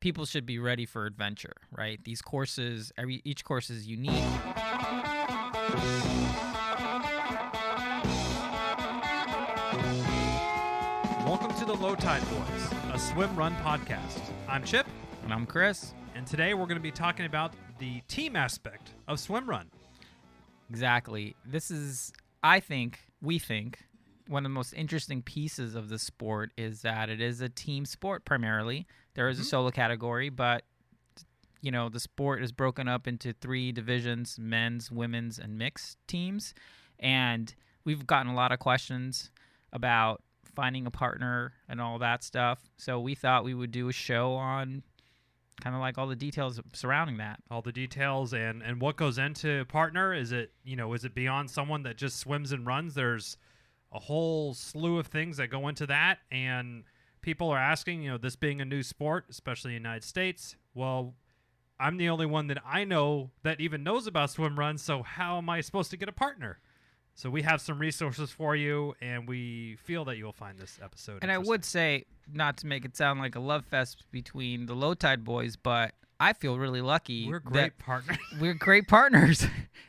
people should be ready for adventure, right? These courses, each course is unique. Welcome to the Low Tide Boyz, a Swimrun podcast. I'm Chip. And I'm Chris. And today we're going to be talking about the team aspect of Swimrun. Exactly. This is, we think, one of the most interesting pieces of the sport is that it is a team sport primarily. There is a solo category, but, you know, the sport is broken up into 3 divisions, men's, women's, and mixed teams. And we've gotten a lot of questions about finding a partner and all that stuff. So we thought we would do a show on kind of like all the details surrounding that. All the details and what goes into partner. Is it beyond someone that just swims and runs? There's a whole slew of things that go into that. And people are asking, this being a new sport, especially in the United States, well, I'm the only one that I know that even knows about Swimrun, so how am I supposed to get a partner? So we have some resources for you, and we feel that you'll find this episode And I would say, not to make it sound like a love fest between the Low Tide Boyz, but I feel really lucky. We're great partners. We're great partners.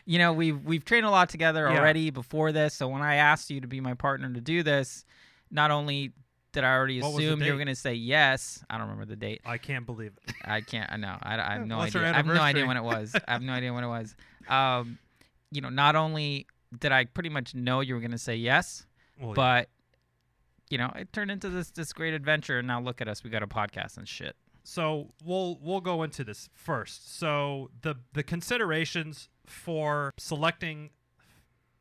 We've trained a lot together already before this, so when I asked you to be my partner to do this, not only did I already assume you were going to say yes. I don't remember the date. I can't believe it. I can't. I know. I have no What's idea. our I have no idea anniversary? when it was. I have no idea when it was. Not only did I pretty much know you were going to say yes, but it turned into this great adventure. And now look at us. We got a podcast and shit. So we'll go into this first. So the considerations for selecting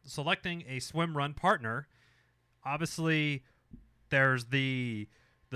a swim run partner, obviously there's the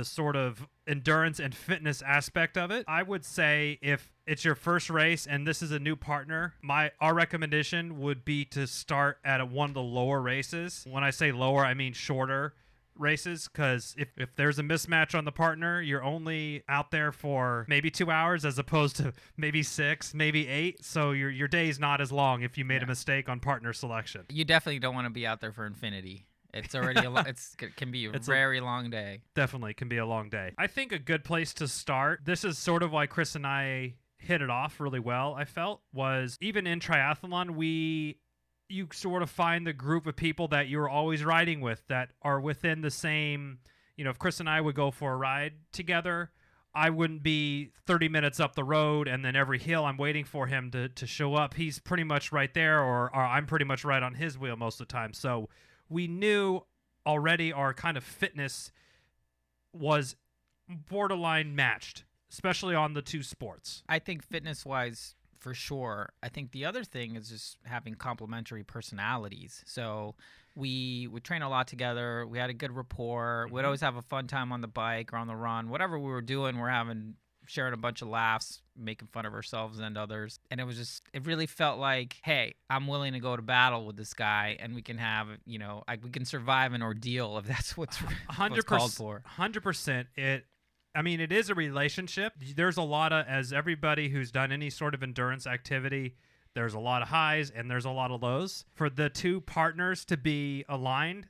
sort of endurance and fitness aspect of it. I would say if it's your first race and this is a new partner, our recommendation would be to start at one of the lower races. When I say lower, I mean shorter races, because if there's a mismatch on the partner, you're only out there for maybe 2 hours as opposed to maybe 6, maybe 8. So your day's not as long if you made a mistake on partner selection. You definitely don't want to be out there for infinity. It's already it can be a very long day. Definitely can be a long day. I think a good place to start, this is sort of why Chris and I hit it off really well, I felt, was even in triathlon, you sort of find the group of people that you're always riding with that are within the same, if Chris and I would go for a ride together, I wouldn't be 30 minutes up the road and then every hill I'm waiting for him to show up. He's pretty much right there, or I'm pretty much right on his wheel most of the time. So we knew already our kind of fitness was borderline matched, especially on the 2 sports. I think fitness-wise, for sure. I think the other thing is just having complementary personalities. So we would train a lot together. We had a good rapport. We'd always have a fun time on the bike or on the run. Whatever we were doing, sharing a bunch of laughs, making fun of ourselves and others. And it really felt like, hey, I'm willing to go to battle with this guy, and we can have, we can survive an ordeal if that's what's called for. 100%. It is a relationship. There's a lot of, as everybody who's done any sort of endurance activity, there's a lot of highs and there's a lot of lows. For the 2 partners to be aligned,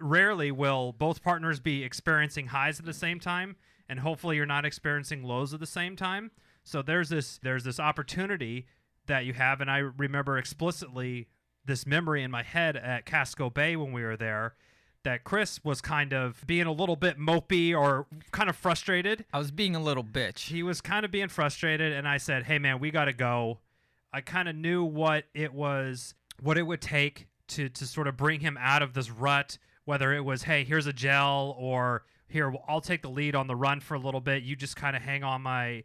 rarely will both partners be experiencing highs at the same time, and hopefully you're not experiencing lows at the same time. So there's this opportunity that you have, and I remember explicitly this memory in my head at Casco Bay when we were there, that Chris was kind of being a little bit mopey or kind of frustrated. I was being a little bitch. He was kind of being frustrated, and I said, hey, man, we got to go. I kind of knew what it would take to sort of bring him out of this rut, whether it was, hey, here's a gel, or here, I'll take the lead on the run for a little bit. You just kind of hang on my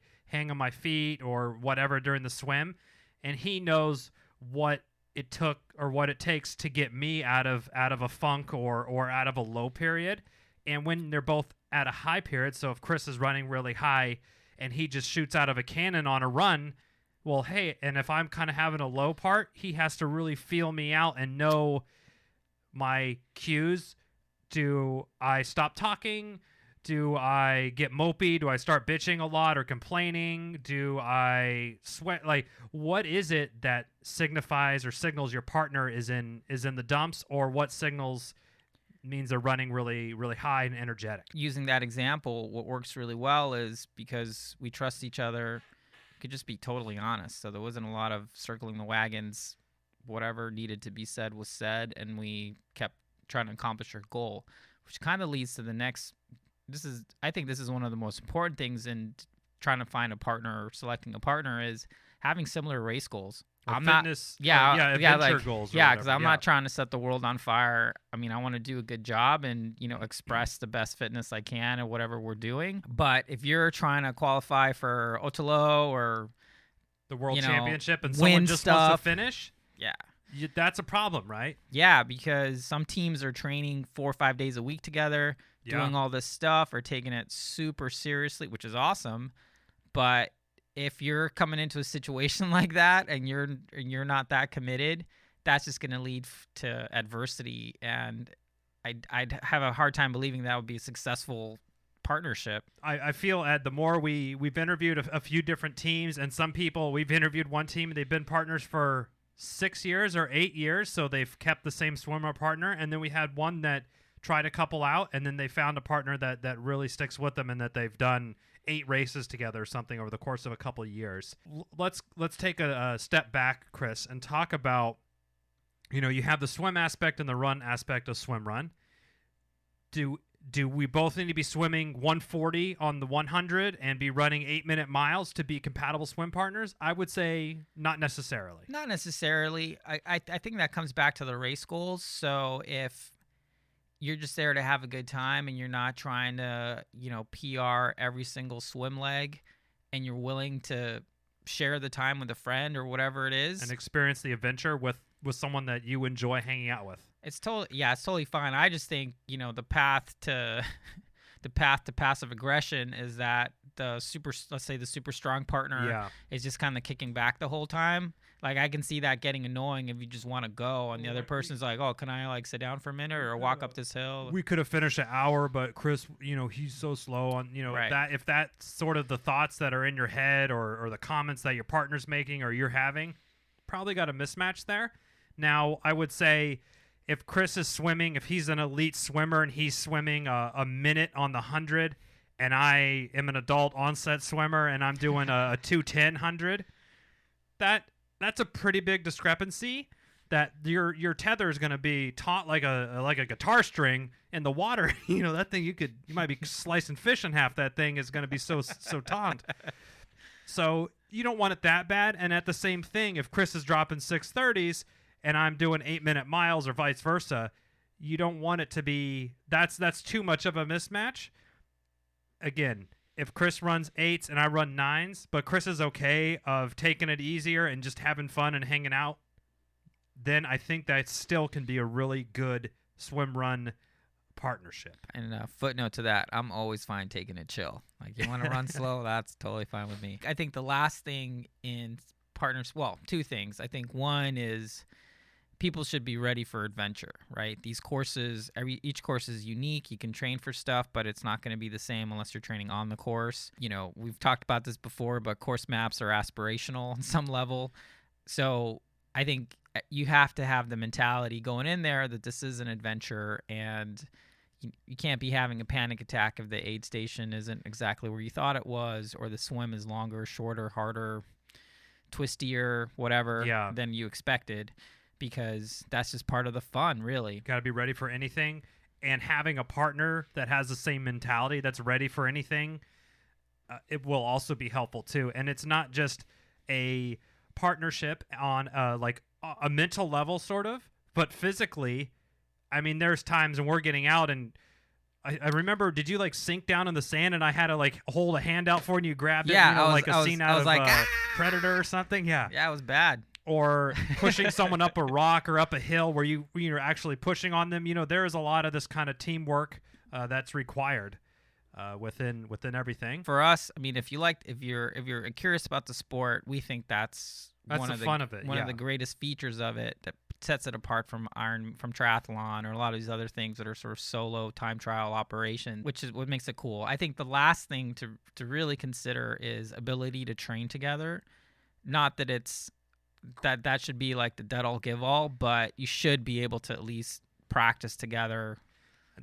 feet or whatever during the swim. And he knows what it took or what it takes to get me out of a funk or out of a low period. And when they're both at a high period, so if Chris is running really high and he just shoots out of a cannon on a run, well, hey, and if I'm kind of having a low part, he has to really feel me out and know my cues. Do I stop talking? Do I get mopey? Do I start bitching a lot or complaining? Do I sweat? Like, what is it that signifies or signals your partner is in the dumps, or what signals means they're running really, really high and energetic. Using that example, what works really well is because we trust each other, we could just be totally honest. So there wasn't a lot of circling the wagons. Whatever needed to be said was said, and we kept trying to accomplish our goal, which kind of leads to the next. I think this is one of the most important things in trying to find a partner or selecting a partner is having similar race goals. Adventure goals. Yeah, because I'm not trying to set the world on fire. I mean, I want to do a good job and, express the best fitness I can at whatever we're doing. But if you're trying to qualify for Otelo or the World Championship and someone just wants to finish, yeah, that's a problem, right? Yeah, because some teams are training 4 or 5 days a week together, doing all this stuff or taking it super seriously, which is awesome. But if you're coming into a situation like that and you're not that committed, that's just going to lead to adversity, and I'd have a hard time believing that would be a successful partnership. I feel, Ed, the more we've interviewed a few different teams, and some people, we've interviewed one team, they've been partners for 6 years or 8 years, so they've kept the same swimmer partner, and then we had one that tried a couple out, and then they found a partner that really sticks with them and that they've done 8 races together or something over the course of a couple of years. Let's take a step back, Chris, and talk about, you have the swim aspect and the run aspect of Swimrun. Do we both need to be swimming 140 on the 100 and be running 8-minute miles to be compatible swim partners? I would say not necessarily. Not necessarily. I think that comes back to the race goals. So if you're just there to have a good time and you're not trying to, PR every single swim leg, and you're willing to share the time with a friend or whatever it is, and experience the adventure with someone that you enjoy hanging out with. It's totally fine. I just think, the path to passive aggression is that let's say the super strong partner is just kind of kicking back the whole time. Like, I can see that getting annoying if you just want to go and the other person's like, oh, can I sit down for a minute or walk up this hill? We could have finished an hour, but Chris, he's so slow on, right. That if that's sort of the thoughts that are in your head or the comments that your partner's making or you're having, probably got a mismatch there. Now, I would say if Chris is swimming, if he's an elite swimmer and he's swimming a minute on the 100 and I am an adult onset swimmer and I'm doing a 2:10 100, that's a pretty big discrepancy. That your tether is going to be taut like a guitar string in the water. That thing you might be slicing fish in half. That thing is going to be so taut. So you don't want it that bad. And at the same thing, if Chris is dropping 6:30s and I'm doing 8-minute miles or vice versa, you don't want it to be that's too much of a mismatch. Again, if Chris runs 8s and I run 9s, but Chris is okay of taking it easier and just having fun and hanging out, then I think that still can be a really good swim run partnership. And a footnote to that, I'm always fine taking it chill. Like, you want to run slow, that's totally fine with me. I think the last thing in partners, well, 2 things. I think one is people should be ready for adventure, right? These courses, each course is unique. You can train for stuff, but it's not going to be the same unless you're training on the course. We've talked about this before, but course maps are aspirational on some level. So I think you have to have the mentality going in there that this is an adventure, and you can't be having a panic attack if the aid station isn't exactly where you thought it was, or the swim is longer, shorter, harder, twistier, whatever than you expected. Because that's just part of the fun, really. Got to be ready for anything. And having a partner that has the same mentality, that's ready for anything, it will also be helpful too. And it's not just a partnership on a mental level sort of, but physically. I mean, there's times when we're getting out and I remember, did you sink down in the sand and I had to hold a hand out for you and you grabbed it? A scene out of Predator or something? Yeah, it was bad. Or pushing someone up a rock or up a hill where you're actually pushing on them. There is a lot of this kind of teamwork that's required within everything. For us, I mean, if you're curious about the sport, we think that's one of the fun of it. One of the greatest features of it that sets it apart from triathlon or a lot of these other things that are sort of solo time trial operation, which is what makes it cool. I think the last thing to really consider is ability to train together. Not that it's that should be like the dead all give all, but you should be able to at least practice together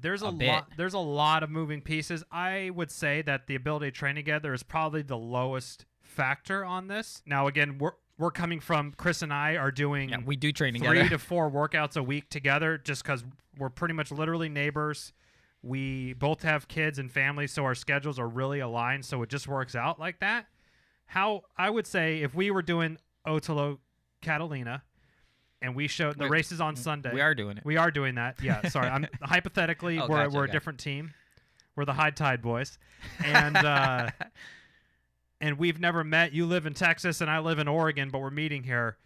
There's a bit. lot. There's a lot of moving pieces. I would say that the ability to train together is probably the lowest factor on this. Now, again, we're coming from Chris and I are doing we do train 3 together. to 4 workouts a week together, just because we're pretty much literally neighbors. We both have kids and families, so our schedules are really aligned. So it just works out like that. How I would say if we were doing Otolo Catalina, and we showed the races on Sunday. We are doing it. We are doing that. Yeah, sorry. I'm hypothetically we're gotcha. a different team. We're the Low Tide Boyz, and and we've never met. You live in Texas, and I live in Oregon, but we're meeting here.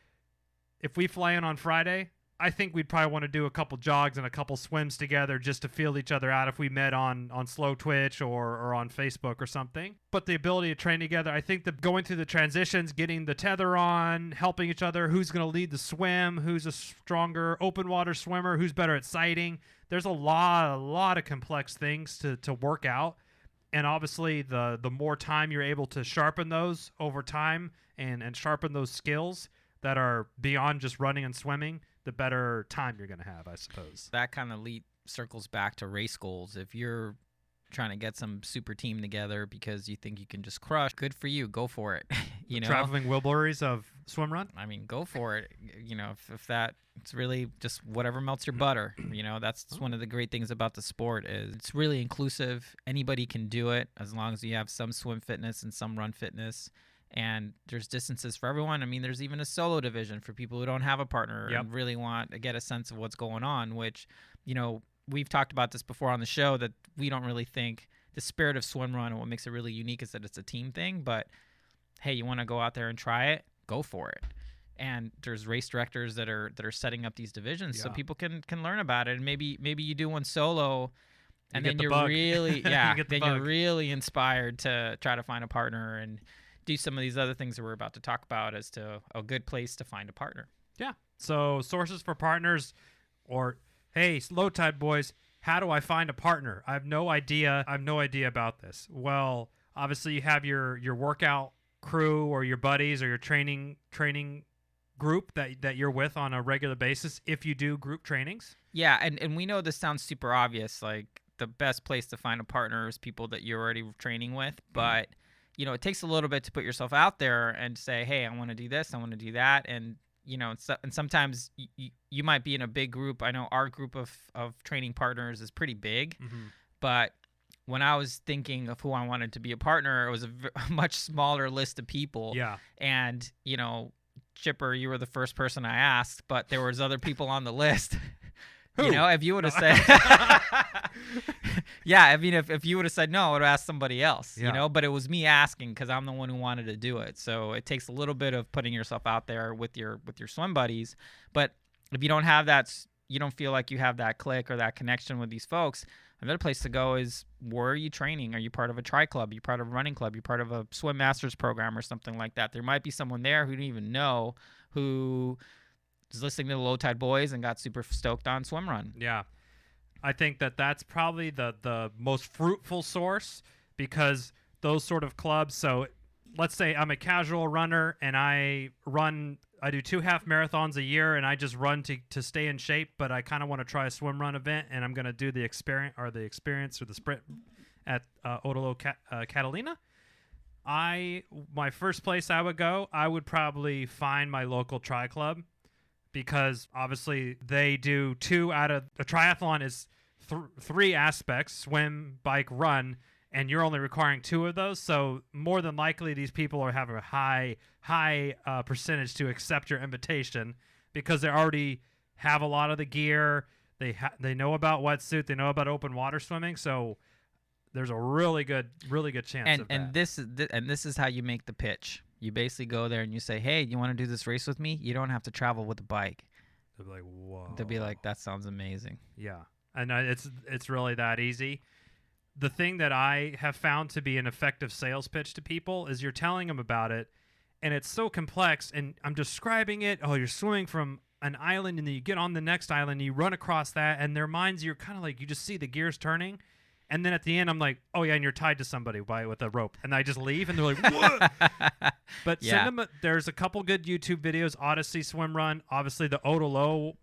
If we fly in on Friday, I think we'd probably want to do a couple jogs and a couple swims together just to feel each other out if we met on Slow Twitch or on Facebook or something. But the ability to train together, I think that going through the transitions, getting the tether on, helping each other, who's going to lead the swim, who's a stronger open water swimmer, who's better at sighting. There's a lot of complex things to work out. And obviously, the more time you're able to sharpen those over time and sharpen those skills that are beyond just running and swimming, the better time you're going to have, I suppose. That kind of circles back to race goals. If you're trying to get some super team together because you think you can just crush, good for you. Go for it. You know, Traveling Wilburys of Swimrun. I mean, go for it. You know, if that it's really just whatever melts your butter. You know, that's one of the great things about the sport is it's really inclusive. Anybody can do it as long as you have some swim fitness and some run fitness. And there's distances for everyone. I mean, there's even a solo division for people who don't have a partner and really want to get a sense of what's going on, which, you know, we've talked about this before on the show that we don't really think the spirit of Swimrun and what makes it really unique is that it's a team thing. But, hey, you want to go out there and try it? Go for it. And there's race directors that are setting up these divisions so people can learn about it. And maybe you do one solo and then you're really, you're really inspired to try to find a partner and do some of these other things that we're about to talk about as to a good place to find a partner. Yeah. So sources for partners, or hey, Low Tide Boyz, how do I find a partner? I have no idea. About this. Well, obviously you have your workout crew or your buddies or your training group that you're with on a regular basis if you do group trainings. Yeah, and we know this sounds super obvious. Like the best place to find a partner is people that you're already training with, but you know, it takes a little bit to put yourself out there and say, hey, I want to do this, I want to do that. And, you know, and sometimes you might be in a big group. I know our group of training partners is pretty big, but when I was thinking of who I wanted to be a partner, it was a much smaller list of people. Yeah. And, you know, Chipper, you were the first person I asked, but there was other people on the list. Who? You know, if you would have said, yeah, I mean, if you would have said no, I would have asked somebody else, you know, but it was me asking because I'm the one who wanted to do it. So it takes a little bit of putting yourself out there with your swim buddies. But if you don't have that, you don't feel like you have that click or that connection with these folks, another place to go is, where are you training? Are you part of a tri club? Are you part of a running club? Are you part of a swim masters program or something like that? There might be someone there who you didn't even know who was listening to the Low Tide Boyz and got super stoked on Swimrun. Yeah. I think that's probably the most fruitful source, because those sort of clubs, so let's say I'm a casual runner and I do 2 half marathons a year and I just run to stay in shape, but I kind of want to try a swim run event and I'm going to do the experience or the sprint at Otolo Catalina. My first place I would go, I would probably find my local tri club, because obviously they do 2 out of a triathlon is 3 aspects: swim, bike, run, and you're only requiring 2 of those. So more than likely these people are having a high percentage to accept your invitation, because they already have a lot of the gear. They know about wetsuit, they know about open water swimming, so there's a really good chance of that. And this is how you make the pitch. You basically go there and you say, hey, you want to do this race with me? You don't have to travel with a bike. They'll be like, whoa. They'll be like, that sounds amazing. Yeah. And it's really that easy. The thing that I have found to be an effective sales pitch to people is you're telling them about it, and it's so complex, and I'm describing it. Oh, you're swimming from an island, and then you get on the next island, and you run across that, and their minds, you're kind of like, you just see the gears turning. And then at the end, I'm like, oh, yeah, and you're tied to somebody with a rope. And I just leave, and they're like, what? But send them there's a couple good YouTube videos, Odyssey Swimrun, obviously the Otolo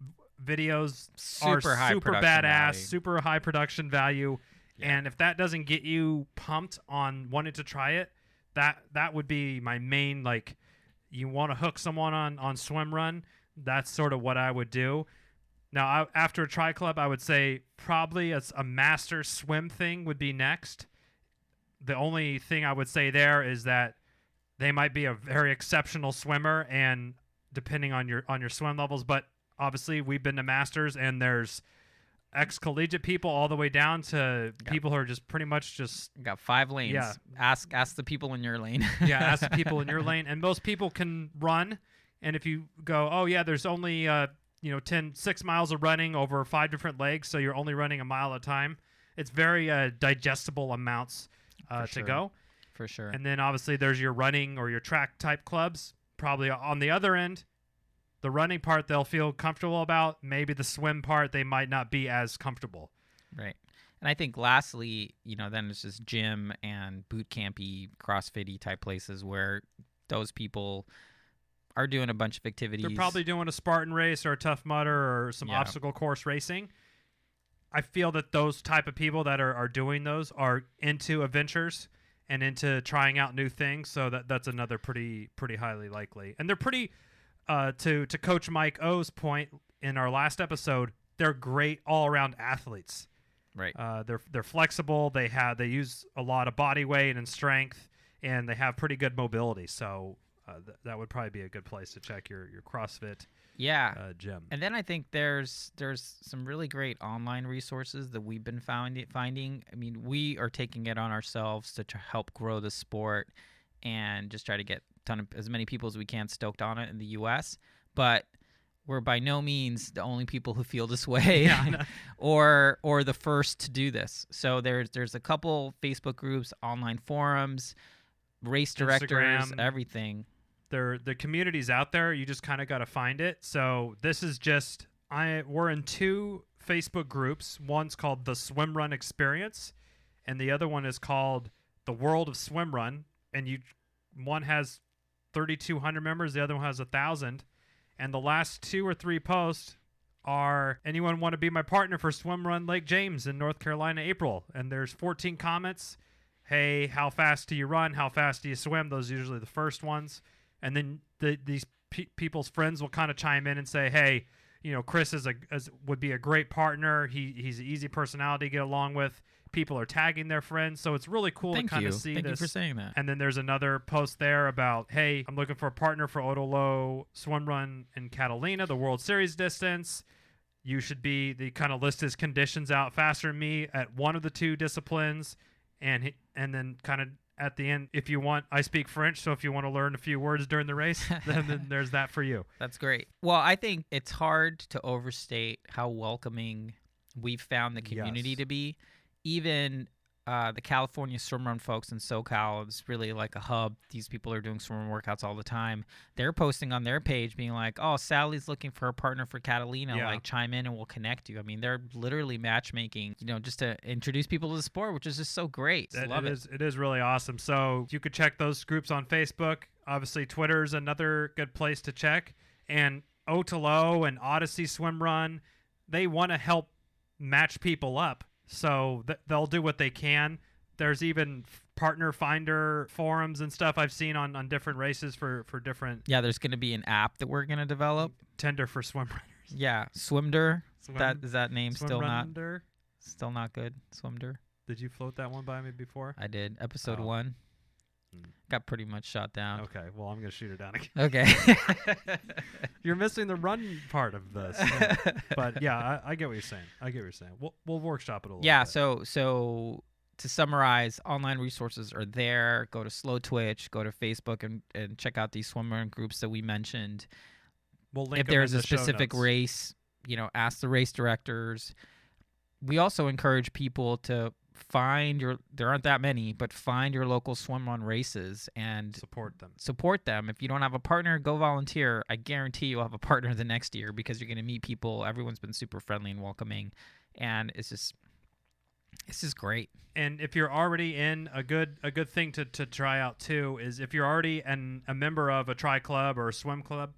videos Super are high super production badass, value. super high production value. Yeah. And if that doesn't get you pumped on wanting to try it, that would be my main, like, you want to hook someone on Swimrun, that's sort of what I would do. Now, after a tri club, I would say probably a master swim thing would be next. The only thing I would say there is that they might be a very exceptional swimmer, and depending on your swim levels, but obviously we've been to masters, and there's ex-collegiate people all the way down to people who are just pretty much just Got 5 lanes. Yeah. Ask the people in your lane. ask the people in your lane, and most people can run. And if you go, oh yeah, there's only 6 miles of running over 5 different legs, so you're only running a mile at a time. It's very digestible amounts to go. For sure. And then obviously there's your running or your track type clubs. Probably on the other end, the running part they'll feel comfortable about. Maybe the swim part they might not be as comfortable. Right. And I think lastly, then it's just gym and boot campy, CrossFit-y type places where those people are doing a bunch of activities. They're probably doing a Spartan race or a Tough Mudder or some obstacle course racing. I feel that those type of people that are doing those are into adventures and into trying out new things. So that's another pretty highly likely. And they're pretty, to Coach Mike O's point in our last episode, they're great all-around athletes. Right. They're flexible. They use a lot of body weight and strength, and they have pretty good mobility. So that would probably be a good place to check your CrossFit gym. And then I think there's some really great online resources that we've been finding. I mean, we are taking it on ourselves to help grow the sport and just try to get as many people as we can stoked on it in the U.S. But we're by no means the only people who feel this way, or the first to do this. So there's a couple Facebook groups, online forums, race directors, Instagram. everything. The community's out there. You just kind of got to find it. So this is just we're in 2 Facebook groups. One's called the Swimrun Experience, and the other one is called the World of Swimrun. And one has 3,200 members, the other one has 1,000. And the last 2 or 3 posts are, anyone want to be my partner for Swimrun Lake James in North Carolina, April? And there's 14 comments. Hey, how fast do you run? How fast do you swim? Those are usually the first ones. And then these people's friends will kind of chime in and say, hey, Chris would be a great partner. He's an easy personality to get along with. People are tagging their friends. So it's really cool to kind of see this. Thank you for saying that. And then there's another post there about, hey, I'm looking for a partner for Otolo Swimrun in Catalina, the World Series distance. You should be, the kind of list his conditions out faster than me at one of the 2 disciplines. And then kind of at the end, if you want, I speak French, so if you want to learn a few words during the race, then there's that for you. That's great. Well, I think it's hard to overstate how welcoming we've found the community to be. Even the California swimrun folks in SoCal is really like a hub. These people are doing swimrun workouts all the time. They're posting on their page being like, oh, Sally's looking for a partner for Catalina. Yeah. Like, chime in and we'll connect you. I mean, they're literally matchmaking, just to introduce people to the sport, which is just so great. Love it. It is really awesome. So you could check those groups on Facebook. Obviously, Twitter's another good place to check. And Otolo and Odyssey Swimrun, they want to help match people up. So they'll do what they can. There's even partner finder forums and stuff I've seen on different races for different. Yeah, there's going to be an app that we're going to develop. Tender for swim runners. Yeah, Swimder. Is that name still not good? Swimder. Did you float that one by me before? I did. Episode 1. Got pretty much shot down. Okay, well, I'm going to shoot it down again. Okay. You're missing the run part of this. But yeah, I get what you're saying. We'll workshop it a little bit. Yeah, so to summarize, online resources are there. Go to Slow Twitch, go to Facebook, and check out these swimrun groups that we mentioned. We'll link if there's in a the show specific notes. race, ask the race directors. We also encourage people to there aren't that many, but find your local swimrun races and support them. If you don't have a partner, go volunteer. I guarantee you'll have a partner the next year because you're going to meet people. Everyone's been super friendly and welcoming, and it's just great. And if you're already in, a good thing to try out too is if you're already a member of a tri club or a swim club,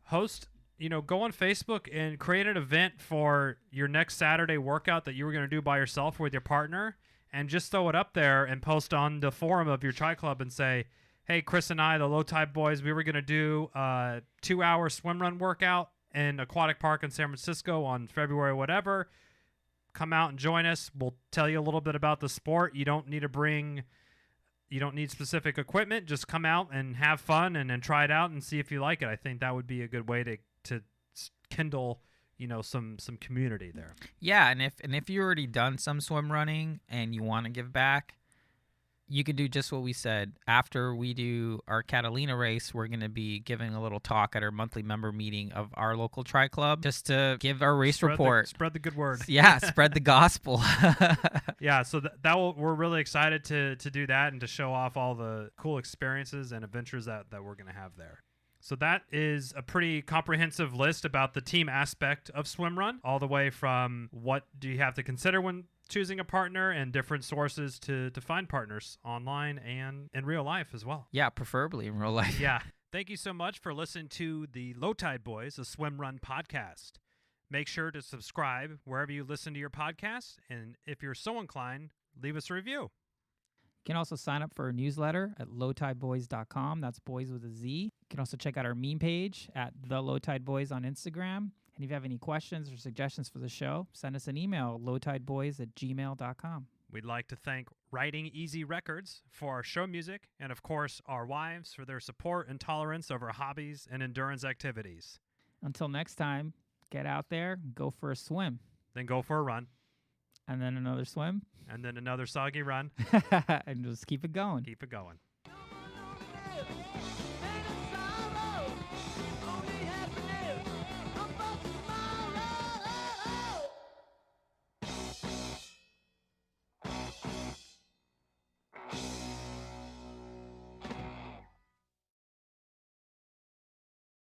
host go on Facebook and create an event for your next Saturday workout that you were going to do by yourself or with your partner, and just throw it up there and post on the forum of your tri club and say, hey, Chris and I, the Low Tide Boys, we were going to do a 2-hour swim run workout in Aquatic Park in San Francisco on February whatever. Come out and join us. We'll tell you a little bit about the sport. You don't need specific equipment. Just come out and have fun and try it out and see if you like it. I think that would be a good way to kindle, some community there. Yeah, and if you already done some swim running and you want to give back, you can do just what we said. After we do our Catalina race, we're going to be giving a little talk at our monthly member meeting of our local tri club, just to give our race report. Spread the good word. Yeah, spread the gospel. Yeah, so we're really excited to do that and to show off all the cool experiences and adventures that we're going to have there. So that is a pretty comprehensive list about the team aspect of Swimrun, all the way from what do you have to consider when choosing a partner and different sources to find partners online and in real life as well. Yeah, preferably in real life. Yeah. Thank you so much for listening to the Low Tide Boyz, a Swimrun podcast. Make sure to subscribe wherever you listen to your podcasts, and if you're so inclined, leave us a review. You can also sign up for our newsletter at lowtideboys.com. That's boys with a Z. You can also check out our meme page at The Low Tide Boyz on Instagram. And if you have any questions or suggestions for the show, send us an email, lowtideboys@gmail.com. We'd like to thank Writing Easy Records for our show music, and of course, our wives for their support and tolerance of our hobbies and endurance activities. Until next time, get out there, go for a swim. Then go for a run. And then another swim. And then another soggy run. And just keep it going. Keep it going.